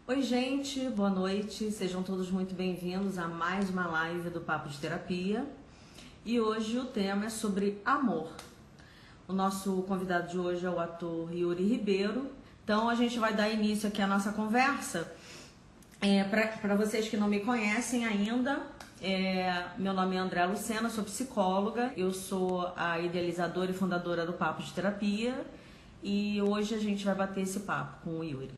Oi, gente, boa noite. Sejam todos muito bem-vindos a mais uma live do Papo de Terapia. E hoje o tema é sobre amor. O nosso convidado de hoje é o ator Yuri Ribeiro. Então a gente vai dar início aqui à nossa conversa. Para vocês que não me conhecem ainda, meu nome é André Lucena, sou psicóloga. Eu sou a idealizadora e fundadora do Papo de Terapia. E hoje a gente vai bater esse papo com o Yuri.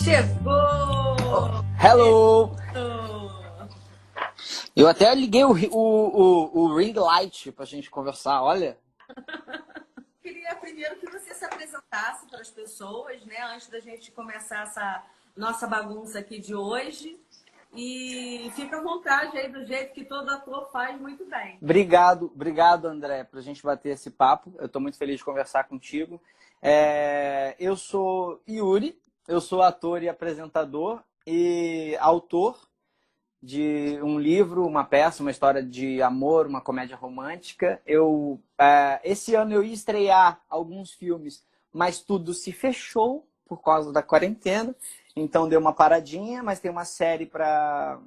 Chegou! Hello! Chegou! Eu até liguei o ring light pra gente conversar, olha. Queria primeiro que você se apresentasse para as pessoas, né? Antes da gente começar essa nossa bagunça aqui de hoje. E fica à vontade aí do jeito que todo ator faz muito bem. Obrigado, André, pra gente bater esse papo. Eu tô muito feliz de conversar contigo. Eu sou Yuri, eu sou ator e apresentador e autor de um livro, uma peça, uma história de amor, uma comédia romântica. Esse ano eu ia estrear alguns filmes, mas tudo se fechou por causa da quarentena. Então deu uma paradinha, mas tem uma série para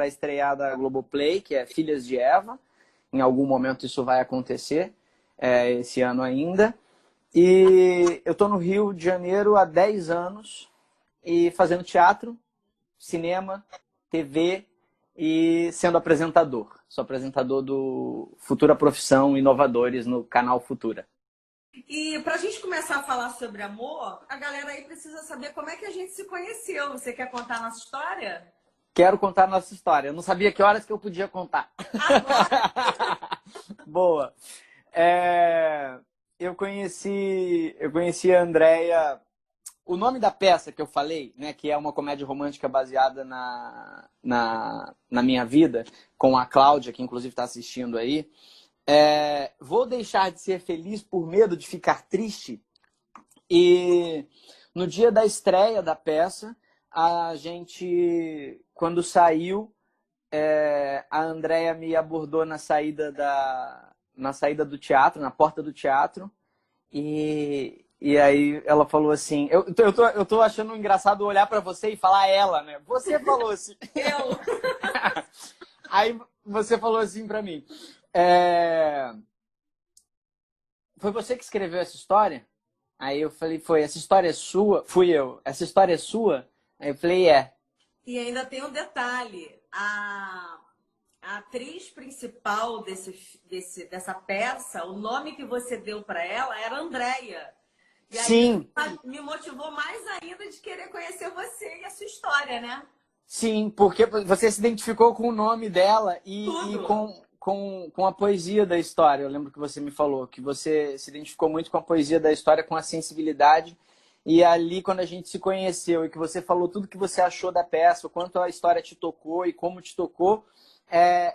estrear da Globoplay, que é Filhas de Eva. Em algum momento isso vai acontecer, esse ano ainda. E eu estou no Rio de Janeiro há 10 anos e fazendo teatro, cinema, TV e sendo apresentador. Sou apresentador do Futura Profissão Inovadores no canal Futura. E para a gente começar a falar sobre amor, a galera aí precisa saber como é que a gente se conheceu. Você quer contar a nossa história? Quero contar a nossa história. Eu não sabia que horas que eu podia contar. Agora! Boa. Eu conheci a Andrea. O nome da peça que eu falei, né, que é uma comédia romântica baseada na minha vida, com a Cláudia, que inclusive está assistindo aí. Vou deixar de ser feliz por medo de ficar triste. E no dia da estreia da peça, a gente, quando saiu, a Andrea me abordou na saída do teatro, na porta do teatro. E aí ela falou assim, eu tô achando engraçado olhar pra você e falar ela, né? Você falou assim. Eu! Aí você falou assim pra mim, foi você que escreveu essa história? Aí eu falei, foi, essa história é sua? Fui eu, essa história é sua? Aí eu falei, é. E ainda tem um detalhe. A atriz principal dessa peça, o nome que você deu para ela era Andréia. E aí Sim, me motivou mais ainda de querer conhecer você e a sua história, né? sim, porque você se identificou com o nome dela e Tudo. com a poesia da história. Eu lembro que você me falou que você se identificou muito com a poesia da história, com a sensibilidade. E ali, quando a gente se conheceu e que você falou tudo que você achou da peça, o quanto a história te tocou e como te tocou,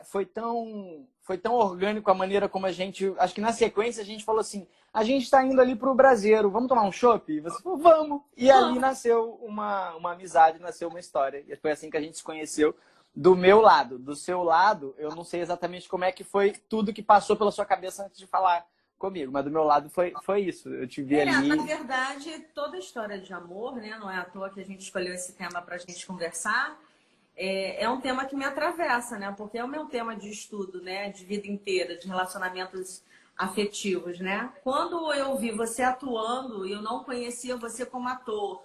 foi tão orgânico a maneira como a gente... Acho que na sequência a gente falou assim, a gente está indo ali para o Braseiro, vamos tomar um chopp? E você falou, vamos! E ali nasceu uma amizade, nasceu uma história. E foi assim que a gente se conheceu do meu lado. Do seu lado, eu não sei exatamente como é que foi tudo que passou pela sua cabeça antes de falar comigo, mas do meu lado foi isso. Eu te vi Na ali. verdade, toda história de amor, né? Não é à toa que a gente escolheu esse tema para a gente conversar. É um tema que me atravessa, né? Porque é o meu tema de estudo, né? De vida inteira, de relacionamentos afetivos, né? Quando eu vi você atuando, eu não conhecia você como ator.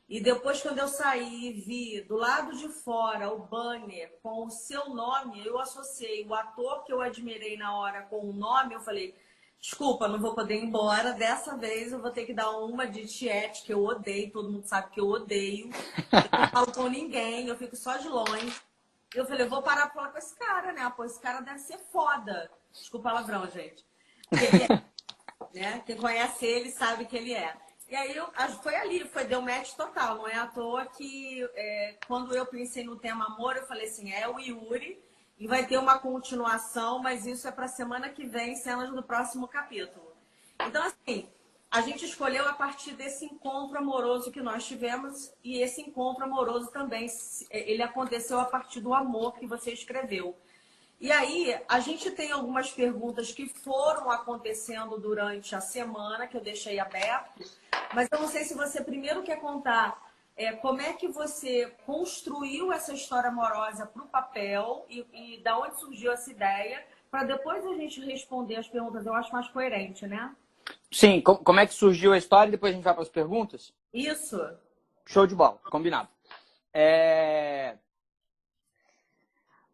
E depois, quando eu saí e vi do lado de fora o banner com o seu nome, eu associei o ator que eu admirei na hora com o nome, eu falei, desculpa, não vou poder ir embora, dessa vez eu vou ter que dar uma de tiete, que eu odeio, todo mundo sabe que eu odeio. Eu não falo com ninguém, eu fico só de longe. Eu falei, eu vou parar pra falar com esse cara, né? Pô, esse cara deve ser foda. Desculpa o palavrão, gente. Porque ele é, né? Quem conhece ele sabe que ele é. E aí foi ali, deu match total. Não é à toa que quando eu pensei no tema amor, eu falei assim, é o Yuri e vai ter uma continuação, mas isso é para semana que vem, cenas do próximo capítulo. Então, assim, a gente escolheu a partir desse encontro amoroso que nós tivemos e esse encontro amoroso também, ele aconteceu a partir do amor que você escreveu. E aí, a gente tem algumas perguntas que foram acontecendo durante a semana, que eu deixei aberto, mas eu não sei se você primeiro quer contar como é que você construiu essa história amorosa para o papel e da onde surgiu essa ideia, para depois a gente responder as perguntas. Eu acho mais coerente, né? Sim, como é que surgiu a história e depois a gente vai para as perguntas? Isso. Show de bola, combinado.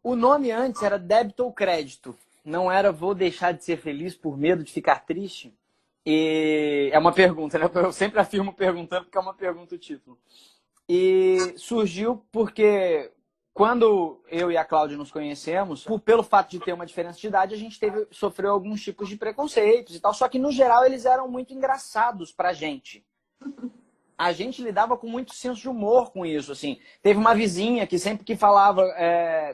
O nome antes era débito ou crédito. Não era vou deixar de ser feliz por medo de ficar triste. E é uma pergunta, né? Eu sempre afirmo perguntando porque é uma pergunta o título. E surgiu porque quando eu e a Cláudia nos conhecemos, pelo fato de ter uma diferença de idade, a gente sofreu alguns tipos de preconceitos e tal. Só que, no geral, eles eram muito engraçados pra gente. A gente lidava com muito senso de humor com isso, assim. Teve uma vizinha que sempre que falava,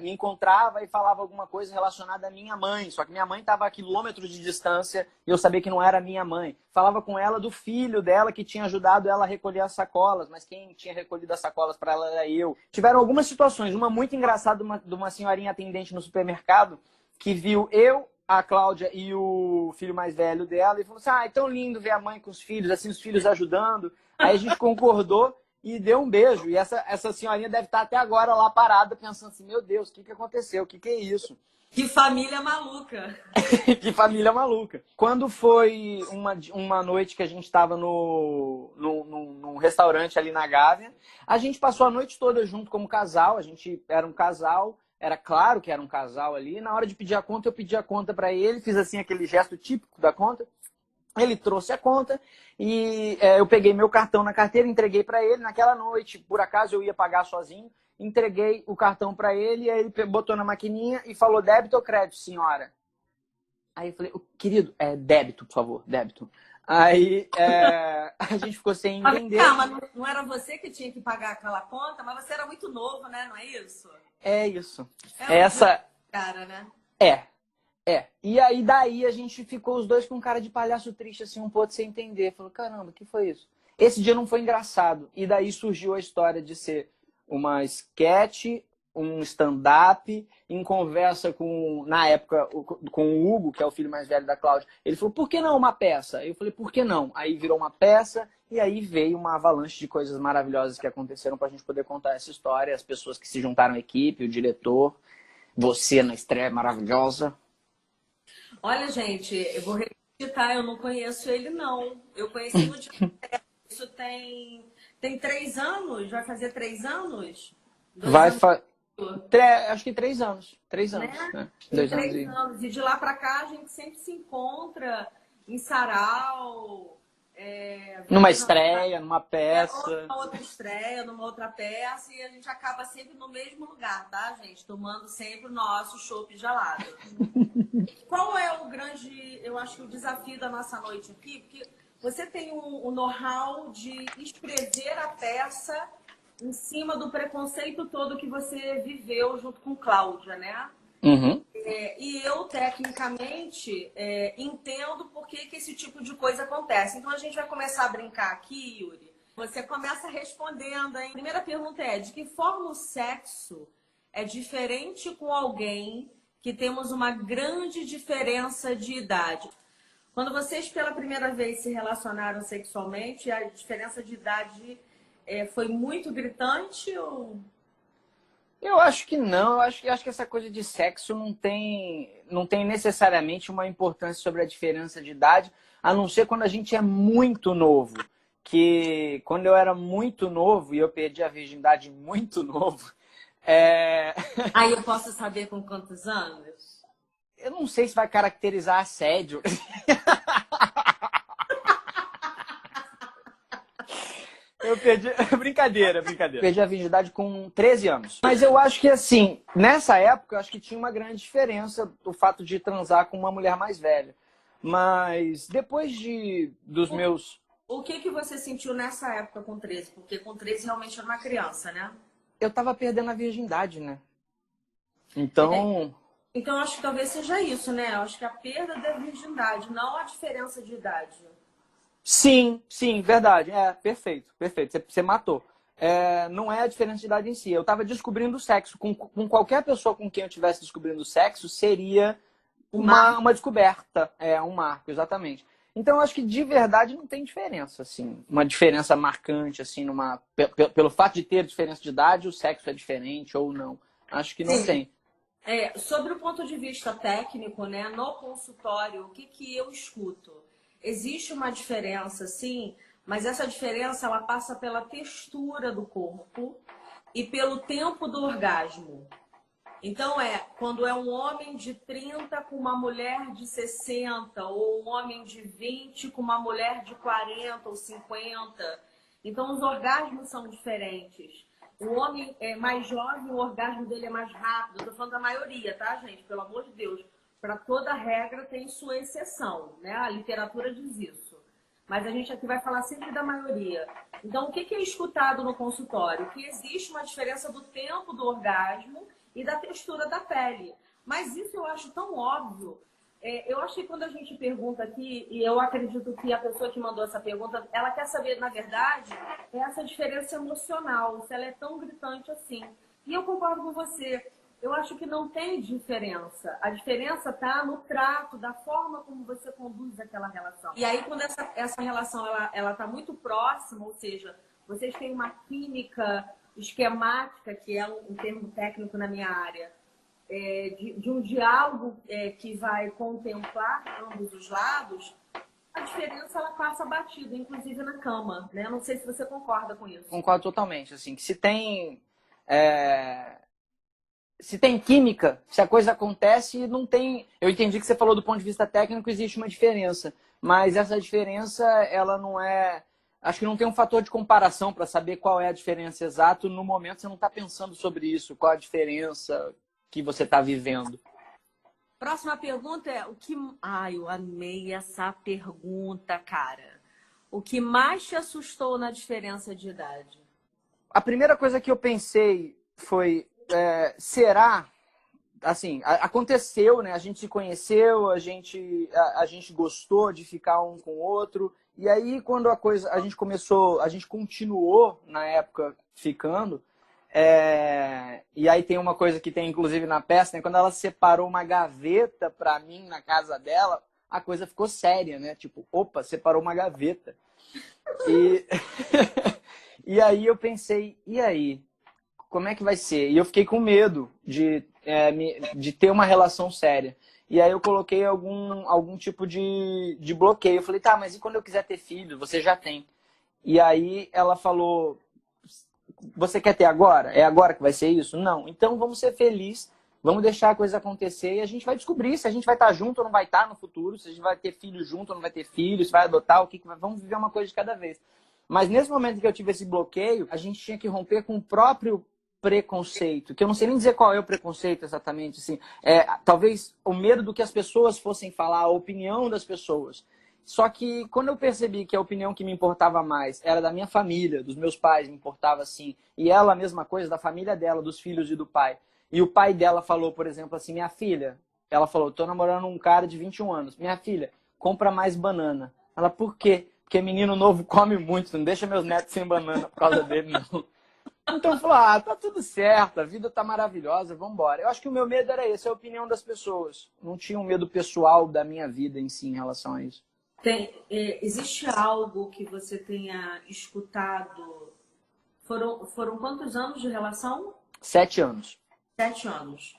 me encontrava e falava alguma coisa relacionada à minha mãe. Só que minha mãe estava a quilômetros de distância e eu sabia que não era minha mãe. Falava com ela do filho dela que tinha ajudado ela a recolher as sacolas, mas quem tinha recolhido as sacolas para ela era eu. Tiveram algumas situações. Uma muito engraçada de uma senhorinha atendente no supermercado que viu eu, a Cláudia e o filho mais velho dela e falou assim, é tão lindo ver a mãe com os filhos, assim, os filhos ajudando. Aí a gente concordou e deu um beijo. E essa senhorinha deve estar até agora lá parada, pensando assim, meu Deus, o que aconteceu? O que é isso? Que família maluca. Que família maluca. Quando foi uma noite que a gente estava num restaurante ali na Gávea, a gente passou a noite toda junto como casal. A gente era um casal, era claro que era um casal ali. Na hora de pedir a conta, eu pedi a conta para ele, fiz assim aquele gesto típico da conta. Ele trouxe a conta e eu peguei meu cartão na carteira, entreguei para ele. Naquela noite, por acaso, eu ia pagar sozinho. Entreguei o cartão para ele e aí ele botou na maquininha e falou débito ou crédito, senhora? Aí eu falei, querido, débito, por favor, débito. Aí a gente ficou sem entender. Mas não era você que tinha que pagar aquela conta, mas você era muito novo, né? Não é isso? É isso. Essa cara, né? E aí daí a gente ficou os dois com cara de palhaço triste, assim, um pouco sem entender. Falou, caramba, o que foi isso? Esse dia não foi engraçado. E daí surgiu a história de ser uma sketch, um stand-up, em conversa com, na época, com o Hugo, que é o filho mais velho da Cláudia. Ele falou, por que não uma peça? Eu falei, por que não? Aí virou uma peça e aí veio uma avalanche de coisas maravilhosas que aconteceram pra gente poder contar essa história. As pessoas que se juntaram à equipe, o diretor, você na estreia maravilhosa. Olha, gente, eu vou repetir, tá? Eu não conheço ele, não. Eu conheci no dia. Isso tem 3 anos? Vai fazer 3 anos? Acho que 3 anos. 3 anos. Né? 2 3 anos. E de lá pra cá a gente sempre se encontra em sarau. Numa estreia, numa peça. Numa outra estreia, numa outra peça. E a gente acaba sempre no mesmo lugar, tá, gente? Tomando sempre o nosso chopp gelado. Qual é o grande, eu acho que o desafio da nossa noite aqui? Porque você tem um know-how de escrever a peça em cima do preconceito todo que você viveu junto com Cláudia, né? Uhum. E eu, tecnicamente, entendo por que esse tipo de coisa acontece. Então, a gente vai começar a brincar aqui, Yuri. Você começa respondendo, hein? A primeira pergunta é, de que forma o sexo é diferente com alguém que temos uma grande diferença de idade? Quando vocês pela primeira vez se relacionaram sexualmente, a diferença de idade foi muito gritante ou... Eu acho que não. Eu acho que essa coisa de sexo não tem necessariamente uma importância sobre a diferença de idade, a não ser quando a gente é muito novo. Que quando eu era muito novo e eu perdi a virgindade muito novo... Aí eu posso saber com quantos anos? Eu não sei se vai caracterizar assédio. Eu perdi... Brincadeira. Perdi a virgindade com 13 anos. Mas eu acho que, assim, nessa época, eu acho que tinha uma grande diferença o fato de transar com uma mulher mais velha. Mas depois dos meus... O que você sentiu nessa época com 13? Porque com 13 realmente era uma criança, né? Eu tava perdendo a virgindade, né? Então... Então, acho que talvez seja isso, né? Eu acho que a perda da virgindade, não a diferença de idade. Sim, verdade. Perfeito. Você matou. não é a diferença de idade em si. Eu estava descobrindo o sexo. Com qualquer pessoa com quem eu estivesse descobrindo o sexo, seria uma descoberta. Um marco, exatamente. Então, eu acho que de verdade não tem diferença, assim. Uma diferença marcante, assim, pelo fato de ter diferença de idade, o sexo é diferente ou não. Acho que não tem. Sobre o ponto de vista técnico, né, no consultório, o que eu escuto? Existe uma diferença, sim, mas essa diferença ela passa pela textura do corpo e pelo tempo do orgasmo. Então, quando é um homem de 30 com uma mulher de 60, ou um homem de 20 com uma mulher de 40 ou 50. Então, os orgasmos são diferentes. O homem é mais jovem, o orgasmo dele é mais rápido. Estou falando da maioria, tá, gente? Pelo amor de Deus. Para toda regra tem sua exceção, né? A literatura diz isso. Mas a gente aqui vai falar sempre da maioria. Então, o que é escutado no consultório? Que existe uma diferença do tempo do orgasmo e da textura da pele. Mas isso eu acho tão óbvio. Eu acho que quando a gente pergunta aqui, e eu acredito que a pessoa que mandou essa pergunta, ela quer saber, na verdade, essa diferença emocional, se ela é tão gritante assim. E eu concordo com você. Eu acho que não tem diferença. A diferença está no trato, da forma como você conduz aquela relação. E aí, quando essa relação ela está muito próxima, ou seja, vocês têm uma química esquemática, que é um termo técnico na minha área, de um diálogo que vai contemplar ambos os lados, a diferença ela passa batida, inclusive na cama, né? Não sei se você concorda com isso. Concordo totalmente. Assim, que se tem química, se a coisa acontece, não tem... Eu entendi que você falou do ponto de vista técnico, existe uma diferença. Mas essa diferença, ela não é... Acho que não tem um fator de comparação para saber qual é a diferença exata. No momento, você não está pensando sobre isso. Qual a diferença que você está vivendo. Próxima pergunta é... eu amei essa pergunta, cara. O que mais te assustou na diferença de idade? A primeira coisa que eu pensei foi... será, assim, aconteceu, né? A gente se conheceu, a gente gostou de ficar um com o outro. E aí, quando a gente continuou na época ficando. E aí tem uma coisa que tem inclusive na peça, né? Quando ela separou uma gaveta pra mim na casa dela, a coisa ficou séria, né? Tipo, opa, separou uma gaveta. E aí eu pensei, e aí? Como é que vai ser? E eu fiquei com medo de ter uma relação séria. E aí eu coloquei algum tipo de bloqueio. Eu falei, tá, mas e quando eu quiser ter filho? Você já tem. E aí ela falou, você quer ter agora? É agora que vai ser isso? Não. Então vamos ser felizes, vamos deixar a coisa acontecer e a gente vai descobrir se a gente vai estar junto ou não vai estar no futuro, se a gente vai ter filho junto ou não vai ter filho, se vai adotar, vamos viver uma coisa de cada vez. Mas nesse momento que eu tive esse bloqueio, a gente tinha que romper com o próprio preconceito, que eu não sei nem dizer qual é o preconceito exatamente, assim, talvez o medo do que as pessoas fossem falar, a opinião das pessoas. Só que quando eu percebi que a opinião que me importava mais era da minha família, dos meus pais, me importava assim, e ela a mesma coisa, da família dela, dos filhos e do pai. E o pai dela falou, por exemplo, assim, minha filha, ela falou, tô namorando um cara de 21 anos, minha filha, compra mais banana. Ela, por quê? Porque menino novo come muito, não deixa meus netos sem banana por causa dele, não. Então falou, tá tudo certo, a vida tá maravilhosa, vamos embora. Eu acho que o meu medo era esse, a opinião das pessoas. Não tinha um medo pessoal da minha vida em si em relação a isso. Existe algo que você tenha escutado? Foram quantos anos de relação? 7 anos. 7 anos.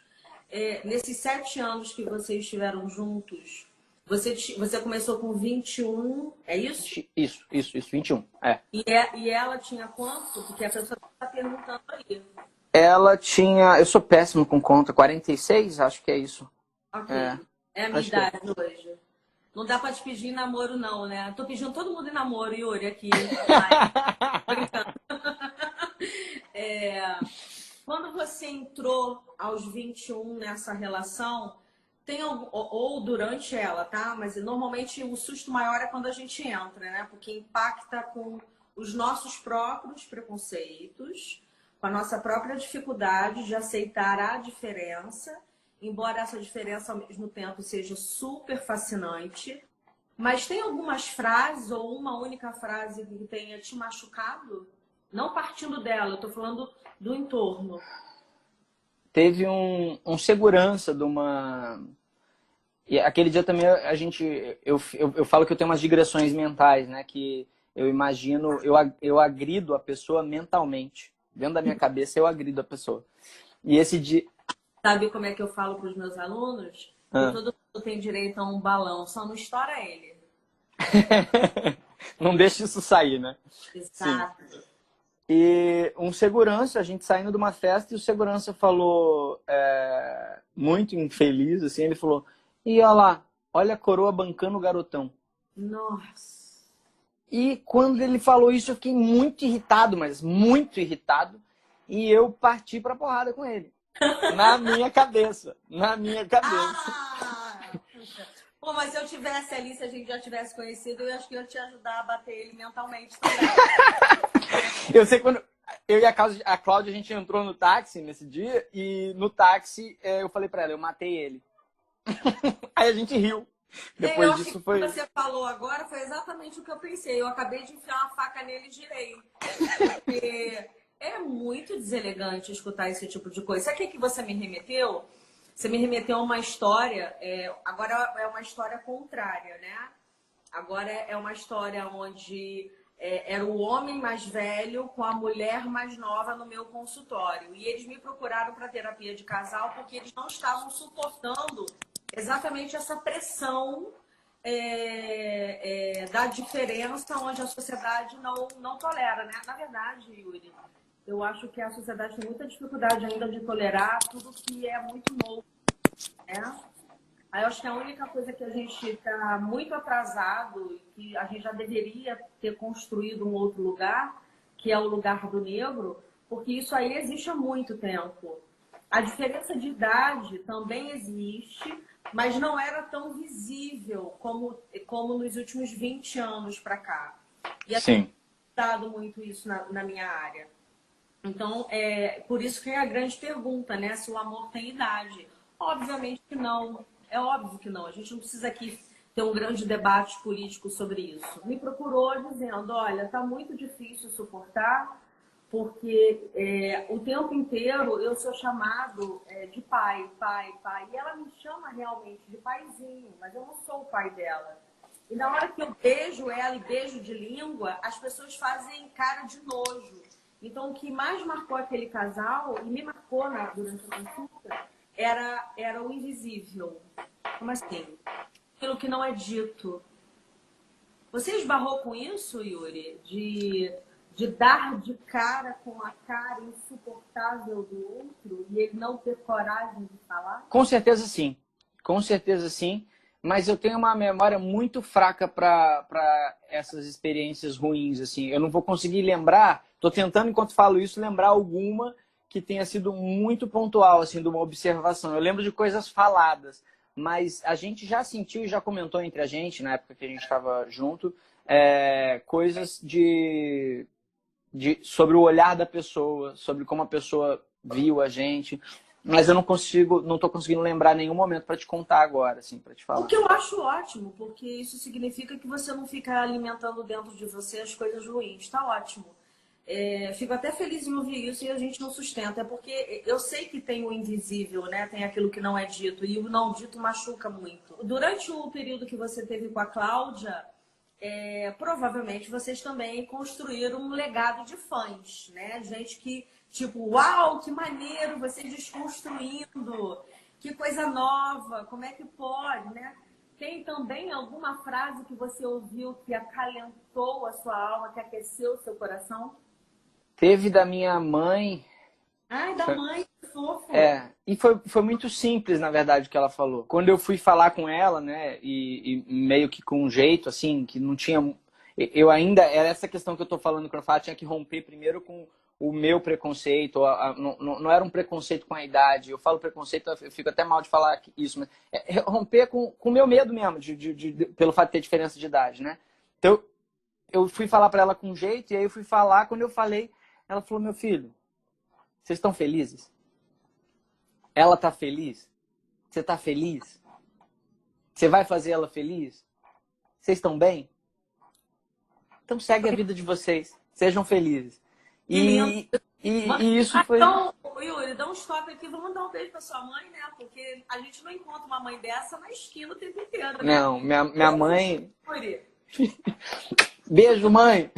Nesses 7 anos que vocês estiveram juntos, você começou com 21, é isso? Isso, 21. E ela tinha quanto? Porque a pessoa está perguntando aí. Ela tinha, eu sou péssimo com conta, 46, acho que é isso. Ok. É a minha idade hoje. Não dá pra te pedir namoro, não, né? Tô pedindo todo mundo em namoro, Yuri, aqui. Brincando. Quando você entrou aos 21 nessa relação, ou durante ela, tá? Mas normalmente o susto maior é quando a gente entra, né? Porque impacta com os nossos próprios preconceitos, com a nossa própria dificuldade de aceitar a diferença, embora essa diferença ao mesmo tempo seja super fascinante. Mas tem algumas frases ou uma única frase que tenha te machucado? Não partindo dela, eu tô falando do entorno. Teve um segurança de uma... E aquele dia também eu falo que eu tenho umas digressões mentais, né? Que eu imagino, eu agrido a pessoa mentalmente. Dentro da minha cabeça eu agrido a pessoa. E esse dia... Sabe como é que eu falo para os meus alunos? Que Ah. todo mundo tem direito a um balão, só não estoura ele. Não deixa isso sair, né? Sim. Exato. E um segurança, a gente saindo de uma festa, e o segurança falou, muito infeliz, assim, ele falou, e olha lá, olha a coroa bancando o garotão. Nossa. E quando ele falou isso, eu fiquei muito irritado, mas muito irritado, e eu parti pra porrada com ele. Na minha cabeça. Na minha cabeça. Puxa. Pô, mas se eu tivesse ali, se a gente já tivesse conhecido, eu acho que eu ia te ajudar a bater ele mentalmente também. Eu sei quando eu e a Cláudia, a gente entrou no táxi nesse dia, e no táxi eu falei pra ela, eu matei ele. Aí a gente riu. Depois disso foi... O que você falou agora foi exatamente o que eu pensei. Eu acabei de enfiar uma faca nele e girei. Porque é muito deselegante escutar esse tipo de coisa. Sabe o que você me remeteu? Você me remeteu a uma história, agora é uma história contrária, né? Agora é uma história onde era o homem mais velho com a mulher mais nova no meu consultório. E eles me procuraram para terapia de casal porque eles não estavam suportando exatamente essa pressão da diferença onde a sociedade não tolera, né? Na verdade, Yuri, eu acho que a sociedade tem muita dificuldade ainda de tolerar tudo que é muito novo, né? Aí eu acho que a única coisa que a gente está muito atrasado e que a gente já deveria ter construído um outro lugar, que é o lugar do negro, porque isso aí existe há muito tempo. A diferença de idade também existe, mas não era tão visível como nos últimos 20 anos para cá. E eu tenho Sim. dado muito isso na minha área. Então, por isso que é a grande pergunta, né? Se o amor tem idade. Obviamente que não. É óbvio que não. A gente não precisa aqui ter um grande debate político sobre isso. Me procurou dizendo, olha, tá muito difícil suportar, porque o tempo inteiro eu sou chamado de pai, pai, pai. E ela me chama realmente de paizinho, mas eu não sou o pai dela. E na hora que eu beijo ela e beijo de língua, as pessoas fazem cara de nojo. Então, o que mais marcou aquele casal, e me marcou durante a consulta, era o invisível. Como assim? Aquilo que não é dito. Você esbarrou com isso, Yuri? De dar de cara com a cara insuportável do outro e ele não ter coragem de falar? Com certeza sim. Com certeza sim. Mas eu tenho uma memória muito fraca para essas experiências ruins, assim. Eu não vou conseguir lembrar, estou tentando, enquanto falo isso, lembrar alguma que tenha sido muito pontual, assim, de uma observação. Eu lembro de coisas faladas, mas a gente já sentiu e já comentou entre a gente, na época que a gente estava junto, coisas sobre o olhar da pessoa, sobre como a pessoa viu a gente. Mas eu não tô conseguindo lembrar nenhum momento para te contar agora, assim, para te O falar. que eu acho ótimo, porque isso significa que você não fica alimentando dentro de você as coisas ruins. Tá ótimo. Fico até feliz em ouvir isso e a gente não sustenta. É porque eu sei que tem o invisível, né? Tem aquilo que não é dito. E o não dito machuca muito. Durante o período que você teve com a Cláudia, provavelmente vocês também construíram um legado de fãs, né? Gente que, tipo, uau, que maneiro, você desconstruindo, que coisa nova, como é que pode, né? Tem também alguma frase que você ouviu que acalentou a sua alma, que aqueceu o seu coração? Teve da minha mãe. Ai, da mãe, que fofo. E foi muito simples, na verdade, o que ela falou. Quando eu fui falar com ela, né, e meio que com um jeito, assim, que não tinha... Eu ainda... Era essa questão que eu tô falando quando eu falo, tinha que romper primeiro com o meu preconceito. Não era um preconceito com a idade. Eu falo preconceito, eu fico até mal de falar isso, mas romper com o meu medo mesmo, pelo fato de ter diferença de idade, né? Então, eu fui falar pra ela com um jeito, e aí eu fui falar, quando eu falei, ela falou, meu filho, vocês estão felizes? Ela tá feliz? Você tá feliz? Você vai fazer ela feliz? Vocês estão bem? Então segue a vida de vocês. Sejam felizes. Que lindo. E isso foi... Então, Yuri, dá um stop aqui, vamos dar um beijo pra sua mãe, né? Porque a gente não encontra uma mãe dessa na esquina o tempo inteiro, né? Não, minha mãe... Yuri. Beijo, mãe!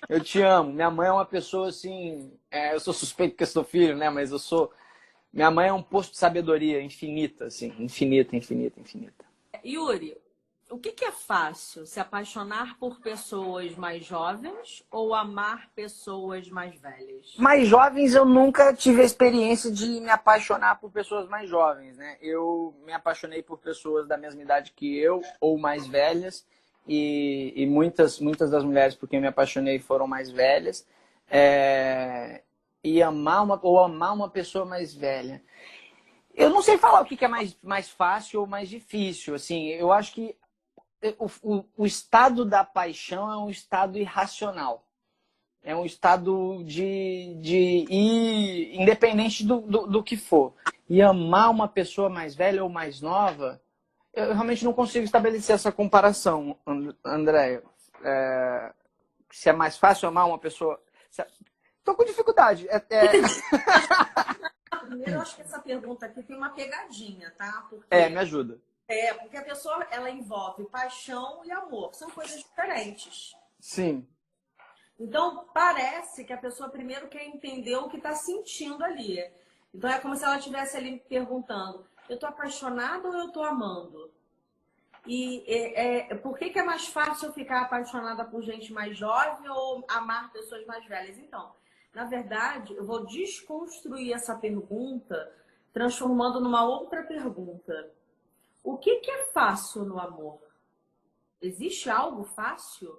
Eu te amo. Minha mãe é uma pessoa assim... eu sou suspeito porque eu sou filho, né? Mas eu sou... Minha mãe é um poço de sabedoria infinita, assim. Infinita, infinita, infinita. Yuri, o que é fácil? Se apaixonar por pessoas mais jovens ou amar pessoas mais velhas? Mais jovens, eu nunca tive a experiência de me apaixonar por pessoas mais jovens, né? Eu me apaixonei por pessoas da mesma idade que eu ou mais velhas. E muitas das mulheres por quem me apaixonei foram mais velhas. E amar uma pessoa mais velha. Eu não sei falar o que é mais fácil ou mais difícil. Assim, eu acho que o estado da paixão é um estado irracional. É um estado de ir independente do que for. E amar uma pessoa mais velha ou mais nova, eu realmente não consigo estabelecer essa comparação, André. Se é mais fácil amar uma pessoa... Estou com dificuldade. Primeiro, eu acho que essa pergunta aqui tem uma pegadinha, tá? Porque, me ajuda. porque a pessoa, ela envolve paixão e amor. São coisas diferentes. Sim. Então, parece que a pessoa primeiro quer entender o que está sentindo ali. Então, é como se ela estivesse ali perguntando, eu estou apaixonada ou eu estou amando? E por que é mais fácil eu ficar apaixonada por gente mais jovem ou amar pessoas mais velhas? Então, na verdade, eu vou desconstruir essa pergunta, transformando numa outra pergunta. O que é fácil no amor? Existe algo fácil?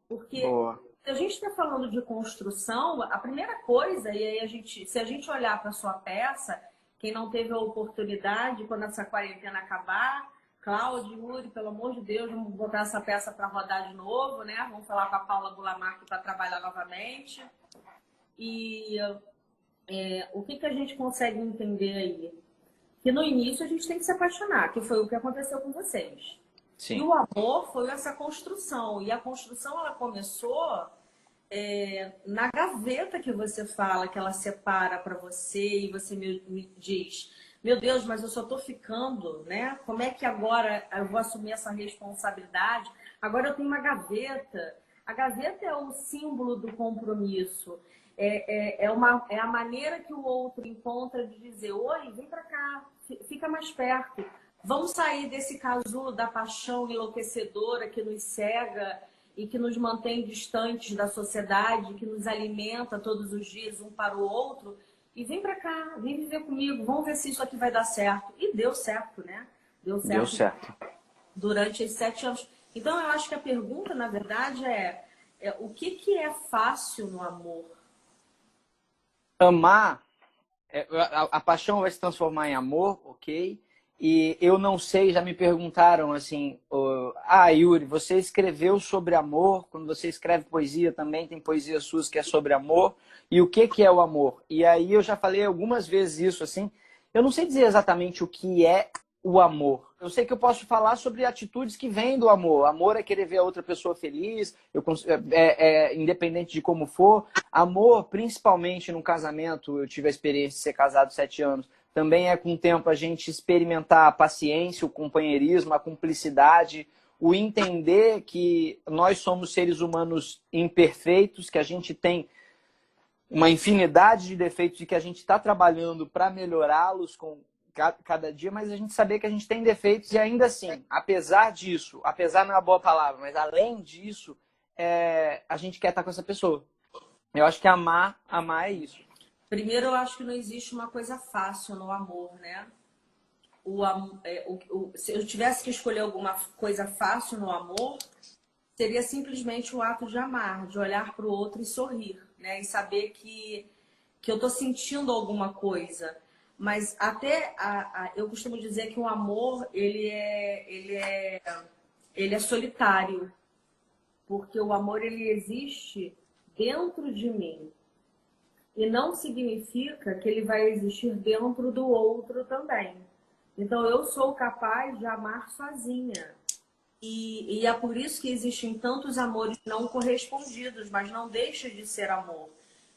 Porque Boa. se a gente está falando de construção, a primeira coisa, e aí se a gente olhar para a sua peça, quem não teve a oportunidade, quando essa quarentena acabar, Cláudio, Yuri, pelo amor de Deus, vamos botar essa peça para rodar de novo, né? Vamos falar com a Paula Bulamarque para trabalhar novamente. E o que a gente consegue entender aí? Que no início a gente tem que se apaixonar, que foi o que aconteceu com vocês. Sim. E o amor foi essa construção. E a construção, ela começou na gaveta que você fala, que ela separa para você e você me diz, meu Deus, mas eu só tô ficando, né? Como é que agora eu vou assumir essa responsabilidade? Agora eu tenho uma gaveta. A gaveta é o símbolo do compromisso. É a maneira que o outro encontra de dizer, oi, vem para cá, fica mais perto. Vamos sair desse casulo da paixão enlouquecedora que nos cega e que nos mantém distantes da sociedade, que nos alimenta todos os dias um para o outro. E vem para cá, vem viver comigo, vamos ver se isso aqui vai dar certo. E deu certo, né? Deu certo. Durante esses 7 anos. Então, eu acho que a pergunta, na verdade, o que é fácil no amor? Amar, a paixão vai se transformar em amor, ok? E eu não sei, já me perguntaram assim, Yuri, você escreveu sobre amor, quando você escreve poesia também, tem poesias suas que é sobre amor, e o que é o amor? E aí eu já falei algumas vezes isso, assim, eu não sei dizer exatamente o que é o amor. Eu sei que eu posso falar sobre atitudes que vêm do amor. Amor é querer ver a outra pessoa feliz, independente de como for. Amor, principalmente no casamento, eu tive a experiência de ser casado 7 anos, também é com o tempo a gente experimentar a paciência, o companheirismo, a cumplicidade, o entender que nós somos seres humanos imperfeitos, que a gente tem uma infinidade de defeitos e que a gente está trabalhando para melhorá-los com cada dia, mas a gente saber que a gente tem defeitos e ainda assim, apesar disso, apesar não é uma boa palavra, mas além disso, a gente quer estar com essa pessoa. Eu acho que amar é isso. Primeiro, eu acho que não existe uma coisa fácil no amor, né? Se eu tivesse que escolher alguma coisa fácil no amor, seria simplesmente o ato de amar, de olhar para o outro e sorrir, né? E saber que eu estou sentindo alguma coisa. Mas até eu costumo dizer que o amor ele é solitário, porque o amor ele existe dentro de mim. E não significa que ele vai existir dentro do outro também. Então, eu sou capaz de amar sozinha. E é por isso que existem tantos amores não correspondidos, mas não deixa de ser amor.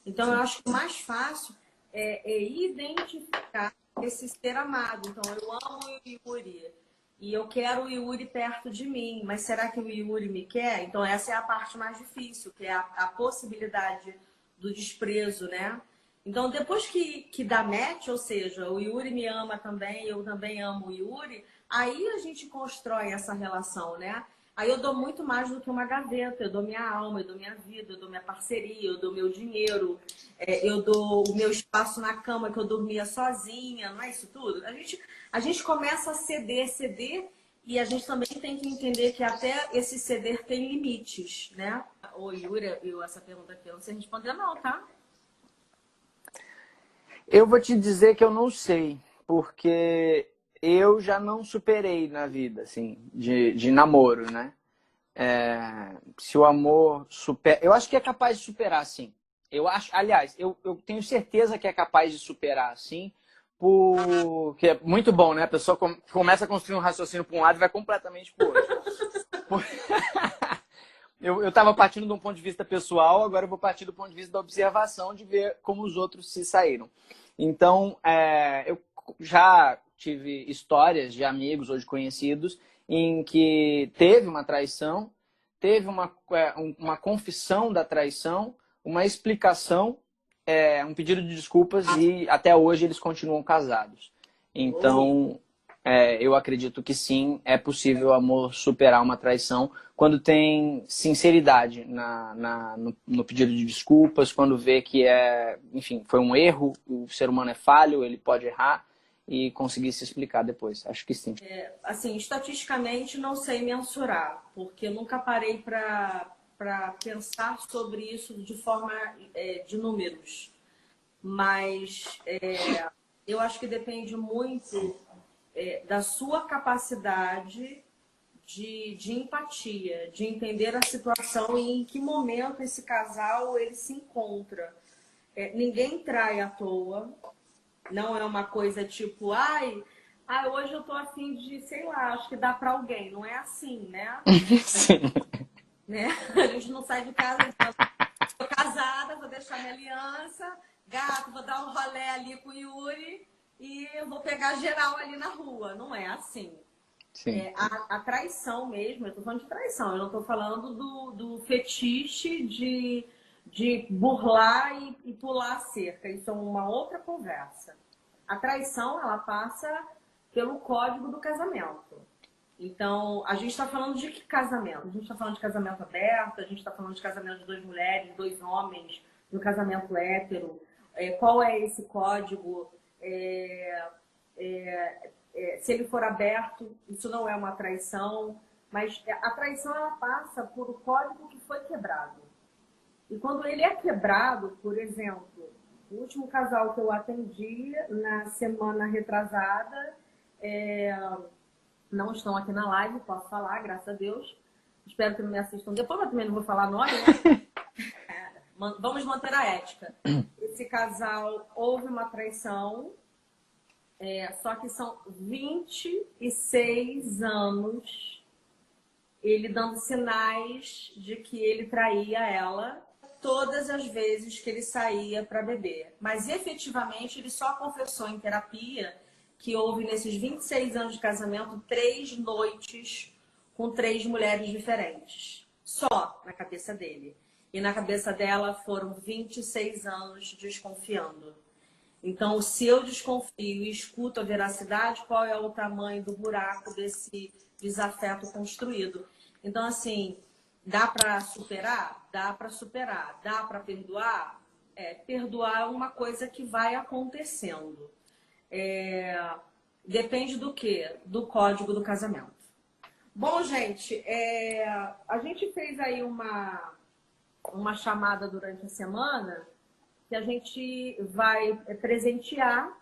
Então, eu acho que o mais fácil é identificar esse ser amado. Então, eu amo o Yuri e eu quero o Yuri perto de mim, mas será que o Yuri me quer? Então, essa é a parte mais difícil, que é a possibilidade do desprezo, né? Então, depois que dá match, ou seja, o Yuri me ama também, eu também amo o Yuri, aí a gente constrói essa relação, né? Aí eu dou muito mais do que uma gaveta, eu dou minha alma, eu dou minha vida, eu dou minha parceria, eu dou meu dinheiro, eu dou o meu espaço na cama que eu dormia sozinha, não é isso tudo? A gente começa a ceder, ceder, e a gente também tem que entender que até esse ceder tem limites, né? Ô, Yuri, essa pergunta aqui eu não sei responder não, tá? Eu vou te dizer que eu não sei, porque eu já não superei na vida, assim, de namoro, né? Se o amor supera... Eu acho que é capaz de superar, sim. Eu acho, aliás, eu tenho certeza que é capaz de superar, sim, porque é muito bom, né? A pessoa começa a construir um raciocínio para um lado e vai completamente para o outro. Eu estava partindo de um ponto de vista pessoal, agora eu vou partir do ponto de vista da observação, de ver como os outros se saíram. Então, eu já tive histórias de amigos ou de conhecidos em que teve uma traição, teve uma confissão da traição, uma explicação, um pedido de desculpas e até hoje eles continuam casados. Então, eu acredito que sim, é possível o amor superar uma traição quando tem sinceridade no pedido de desculpas, quando vê que enfim, foi um erro, o ser humano é falho, ele pode errar e conseguir se explicar depois. Acho que sim. Assim, estatisticamente não sei mensurar, porque eu nunca parei para pensar sobre isso de forma de números. Mas eu acho que depende muito da sua capacidade de empatia, de entender a situação e em que momento esse casal ele se encontra. Ninguém trai à toa, não é uma coisa tipo, hoje eu tô afim de, sei lá, acho que dá para alguém. Não é assim, né? Sim. Né? A gente não sai de casa dizendo, tô casada, vou deixar minha aliança, gato, vou dar um rolê ali com o Yuri e eu vou pegar geral ali na rua. Não é assim. Sim. A traição mesmo, eu tô falando de traição, eu não tô falando do fetiche de burlar e pular a cerca. Isso é uma outra conversa. A traição, ela passa pelo código do casamento. Então, a gente está falando de que casamento? A gente está falando de casamento aberto, a gente está falando de casamento de 2 mulheres, 2 homens, de um casamento hétero. Qual é esse código? Se ele for aberto, isso não é uma traição, mas a traição ela passa por o código que foi quebrado. E quando ele é quebrado, por exemplo, o último casal que eu atendi na semana retrasada, não estão aqui na live, posso falar, graças a Deus. Espero que não me assistam depois, mas também não vou falar nome, né? Vamos manter a ética. Esse casal houve uma traição, só que são 26 anos ele dando sinais de que ele traía ela todas as vezes que ele saía para beber. Mas efetivamente ele só confessou em terapia que houve nesses 26 anos de casamento 3 noites com 3 mulheres diferentes. Só na cabeça dele. E na cabeça dela foram 26 anos desconfiando. Então, se eu desconfio e escuto a veracidade, qual é o tamanho do buraco desse desafeto construído? Então, assim, dá para superar? Dá para superar. Dá para perdoar? Perdoar é uma coisa que vai acontecendo. Depende do quê? Do código do casamento. Bom, gente, a gente fez aí uma chamada durante a semana que a gente vai presentear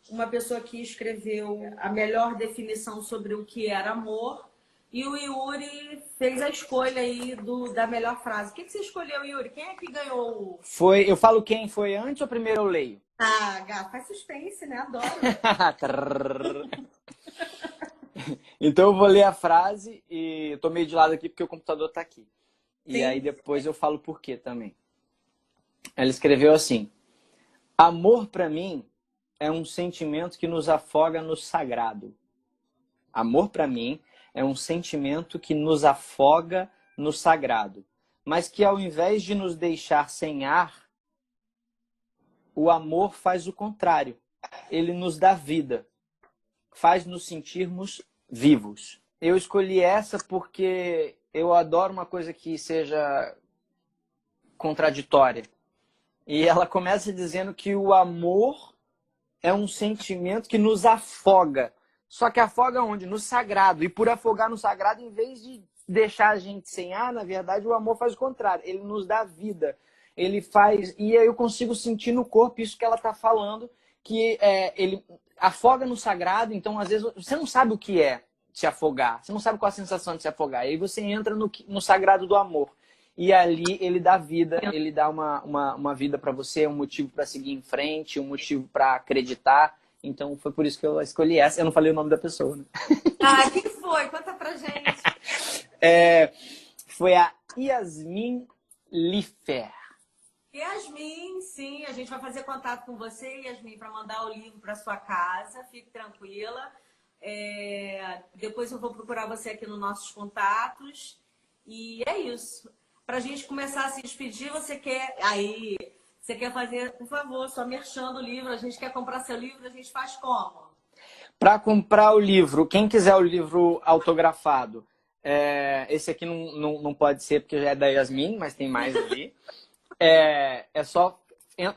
uma pessoa que escreveu a melhor definição sobre o que era amor. E o Yuri fez a escolha aí da melhor frase. O que você escolheu, Yuri? Quem é que ganhou? Eu falo quem foi antes ou primeiro eu leio? Gá, faz suspense, né? Adoro. Então eu vou ler a frase e eu tô meio de lado aqui porque o computador tá aqui. E Sim. aí depois eu falo por quê também. Ela escreveu assim: amor para mim é um sentimento que nos afoga no sagrado. Amor para mim é um sentimento que nos afoga no sagrado, mas que ao invés de nos deixar sem ar, o amor faz o contrário. Ele nos dá vida, faz nos sentirmos vivos. Eu escolhi essa porque eu adoro uma coisa que seja contraditória. E ela começa dizendo que o amor é um sentimento que nos afoga. Só que afoga onde? No sagrado. E por afogar no sagrado, em vez de deixar a gente sem ar, na verdade, o amor faz o contrário. Ele nos dá vida. Ele faz... E aí eu consigo sentir no corpo isso que ela está falando, que ele afoga no sagrado. Então, às vezes, você não sabe o que é se afogar. Você não sabe qual a sensação de se afogar. E aí você entra no sagrado do amor. E ali ele dá vida, ele dá uma vida para você, um motivo para seguir em frente, um motivo para acreditar. Então foi por isso que eu escolhi essa. Eu não falei o nome da pessoa, né? Ah, quem foi? Conta pra gente. Foi a Yasmin Lifer. Yasmin, sim, a gente vai fazer contato com você, Yasmin, para mandar o livro para sua casa. Fique tranquila. Depois eu vou procurar você aqui nos nossos contatos. E é isso. Para a gente começar a se despedir, você quer fazer, por favor, só merchan do livro. A gente quer comprar seu livro, a gente faz como? Para comprar o livro, quem quiser o livro autografado, esse aqui não pode ser porque já é da Yasmin, mas tem mais ali.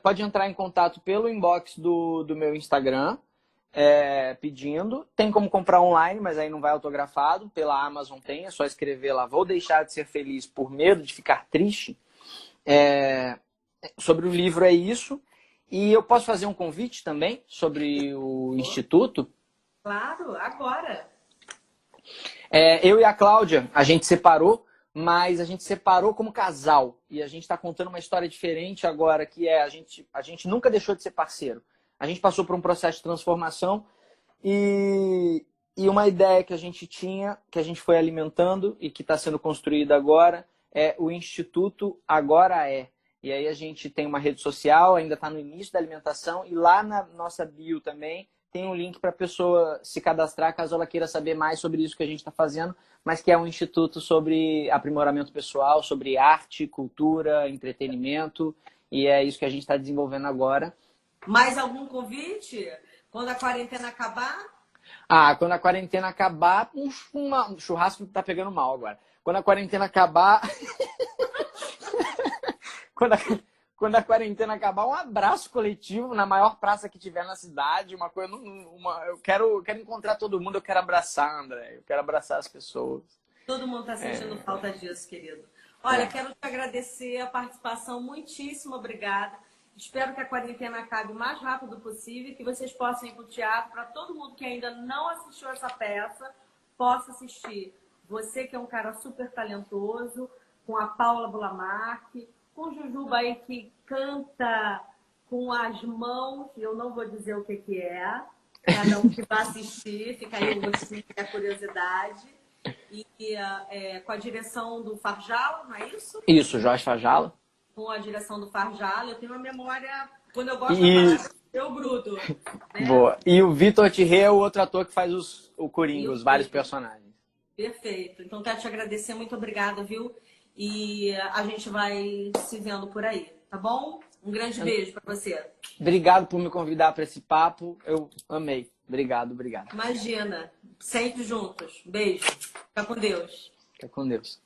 Pode entrar em contato pelo inbox do meu Instagram, pedindo. Tem como comprar online, mas aí não vai autografado. Pela Amazon tem, é só escrever lá: vou deixar de ser feliz por medo de ficar triste. Sobre o livro é isso. E eu posso fazer um convite também sobre o Instituto? Claro, agora. Eu e a Cláudia, a gente separou, mas a gente separou como casal. E a gente está contando uma história diferente agora, que a gente nunca deixou de ser parceiro. A gente passou por um processo de transformação e uma ideia que a gente tinha, que a gente foi alimentando e que está sendo construída agora, é o Instituto Agora É. E aí a gente tem uma rede social, ainda está no início da alimentação, e lá na nossa bio também tem um link para a pessoa se cadastrar, caso ela queira saber mais sobre isso que a gente está fazendo, mas que é um instituto sobre aprimoramento pessoal, sobre arte, cultura, entretenimento, e é isso que a gente está desenvolvendo agora. Mais algum convite? Quando a quarentena acabar? Quando a quarentena acabar, um churrasco tá pegando mal agora. Quando a quarentena acabar... quando a quarentena acabar, um abraço coletivo na maior praça que tiver na cidade, uma coisa... eu quero encontrar todo mundo, eu quero abraçar, André, eu quero abraçar as pessoas. Todo mundo está sentindo falta disso, querido. Olha, quero te agradecer a participação, muitíssimo obrigada. Espero que a quarentena acabe o mais rápido possível e que vocês possam ir para o teatro, para todo mundo que ainda não assistiu essa peça, possa assistir. Você que é um cara super talentoso, com a Paula Bulamarque, com o Jujuba aí que canta com as mãos, eu não vou dizer o que é, cada um que vai assistir, fica aí o gostinho, a curiosidade. E com a direção do Farjala, não é isso? Isso, Jorge Farjala. Com a direção do Farjala, eu tenho uma memória, quando eu gosto da palavra, eu grudo. Né? Boa. E o Vitor Tirré é o outro ator que faz o Coringa, os vários personagens. Perfeito. Então, quero te agradecer, muito obrigada, viu? E a gente vai se vendo por aí, tá bom? Um grande beijo para você. Obrigado por me convidar para esse papo, eu amei. Obrigado. Imagina, sempre juntos. Beijo. Fica com Deus. Fica com Deus.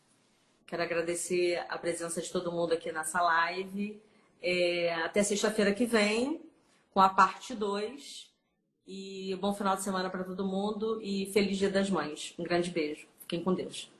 Quero agradecer a presença de todo mundo aqui nessa live. Até sexta-feira que vem, com a parte 2. E bom final de semana para todo mundo. E feliz Dia das Mães. Um grande beijo. Fiquem com Deus.